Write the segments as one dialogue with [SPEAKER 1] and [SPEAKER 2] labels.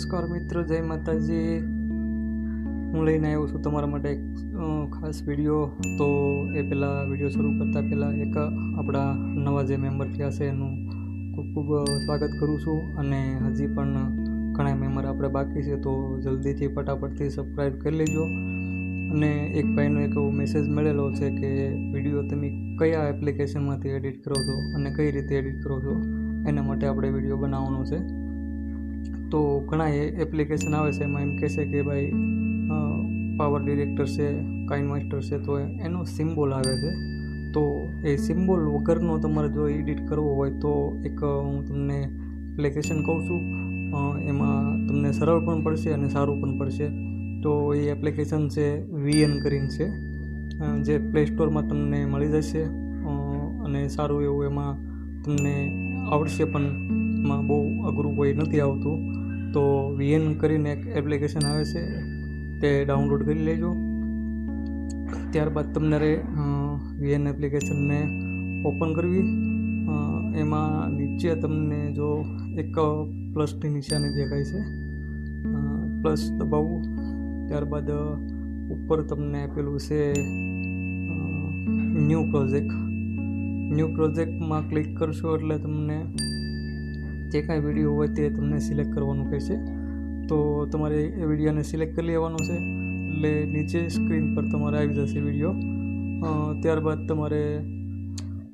[SPEAKER 1] નમસ્કાર મિત્રો, જય માતાજી। હું લઈને આવ્યો છું તમારા માટે એક ખાસ વિડીયો। તો એ પહેલાં વિડીયો શરૂ કરતાં પહેલાં એક આપણા નવા જે મેમ્બર થયા છે એનું ખૂબ ખૂબ સ્વાગત કરું છું। અને હજી પણ ઘણા મેમ્બર આપણે બાકી છે, તો જલ્દીથી ફટાફટથી સબસ્ક્રાઈબ કરી લેજો। અને એક ભાઈનો એક એવો મેસેજ મળેલો છે કે વિડીયો તમે કયા એપ્લિકેશનમાંથી એડિટ કરો છો અને કઈ રીતે એડિટ કરો છો, એના માટે આપણે વિડીયો બનાવવાનો છે। તો ઘણા એપ્લિકેશન આવે છે, એમાં એમ કહેશે કે ભાઈ પાવર ડિરેક્ટર છે, કાઇનમાસ્ટર છે, તો એનો સિમ્બોલ આવે છે। તો એ સિમ્બોલ વગરનો તમારે જો એડિટ કરવો હોય તો એક હું તમને એપ્લિકેશન કહું છું, એમાં તમને સરળ પણ પડશે અને સારું પણ પડશે। તો એ એપ્લિકેશન છે VN કરીને છે, જે પ્લે સ્ટોરમાં તમને મળી જશે અને સારું એવું એમાં તમને આવડશે, પણ એમાં બહુ અઘરું કોઈ નથી આવતું। તો VN કરીને એક એપ્લિકેશન આવે છે, તે ડાઉનલોડ કરી લેજો। ત્યારબાદ તમને VN એપ્લિકેશનને ઓપન કરવી, એમાં નીચે તમને જો એક પ્લસની નિશાની દેખાય છે, પ્લસ દબાવવું। ત્યારબાદ ઉપર તમને આપેલું છે ન્યૂ પ્રોજેક્ટમાં ક્લિક કરશો એટલે તમને જે કાંઈ વિડીયો હોય તે તમને સિલેક્ટ કરવાનું કહેશે। તો તમારે એ વિડીયોને સિલેક્ટ કરી લેવાનો છે, એટલે નીચે સ્ક્રીન પર તમારે આવી જશે વિડીયો। ત્યારબાદ તમારે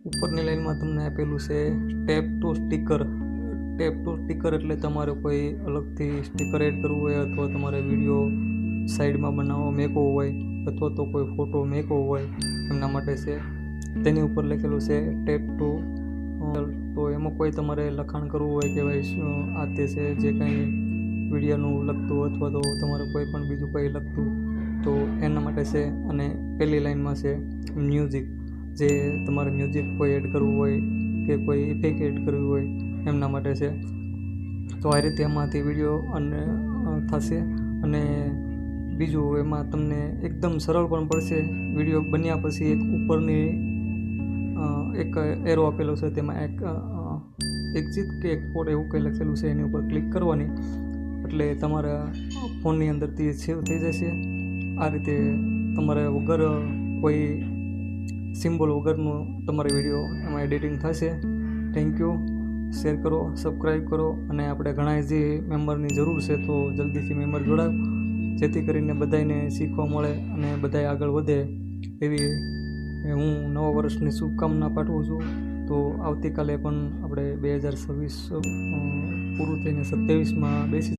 [SPEAKER 1] ઉપરની લાઈનમાં તમને આપેલું છે tap to sticker. Tap to sticker એટલે તમારે કોઈ અલગથી સ્ટીકર એડ કરવું હોય, અથવા તમારે વિડીયો સાઈડમાં બનાવવો મેકવો હોય, અથવા તો કોઈ ફોટો મેકવો હોય, એમના માટે છે। તેની ઉપર લખેલું છે ટેપ ટુ। તો એમાં કોઈ તમારે લખાણ કરવું હોય કે ભાઈ આ તે છે જે કંઈ વિડીયોનું લખતું, અથવા તો તમારે કોઈ પણ બીજું કંઈ લખતું, તો એના માટે છે। અને પહેલી લાઈનમાં છે મ્યુઝિક, જે તમારે મ્યુઝિક કોઈ એડ કરવું હોય કે કોઈ ઇફેક્ટ એડ કરવી હોય, એમના માટે છે। તો આ રીતે એમાંથી વિડીયો અને થશે। અને બીજું એમાં તમને એકદમ સરળ પણ પડશે। વિડીયો બન્યા પછી એક ઉપરની એક એરો આપેલો છે, તેમાં એક્ઝિટ કે એક્સપોર્ટ એવું કંઈ લખેલું છે, એની ઉપર ક્લિક કરવાની, એટલે તમારા ફોનની અંદરથી સેવ થઈ જશે। આ રીતે તમારે વગર કોઈ સિમ્બોલ વગરનું તમારે વિડીયો એમાં એડિટિંગ થશે। Thank you. શેર કરો, સબસ્ક્રાઈબ કરો, અને આપણે ઘણા જે મેમ્બરની જરૂર છે, તો જલ્દીથી મેમ્બર જોડાવ, જેથી કરીને બધાને શીખવા મળે અને બધાય આગળ વધે, એવી હું નવા વર્ષની શુભકામના પાઠવું છું। તો આવતીકાલે પણ આપણે 2026 પૂરું થઈને 27માં બેસી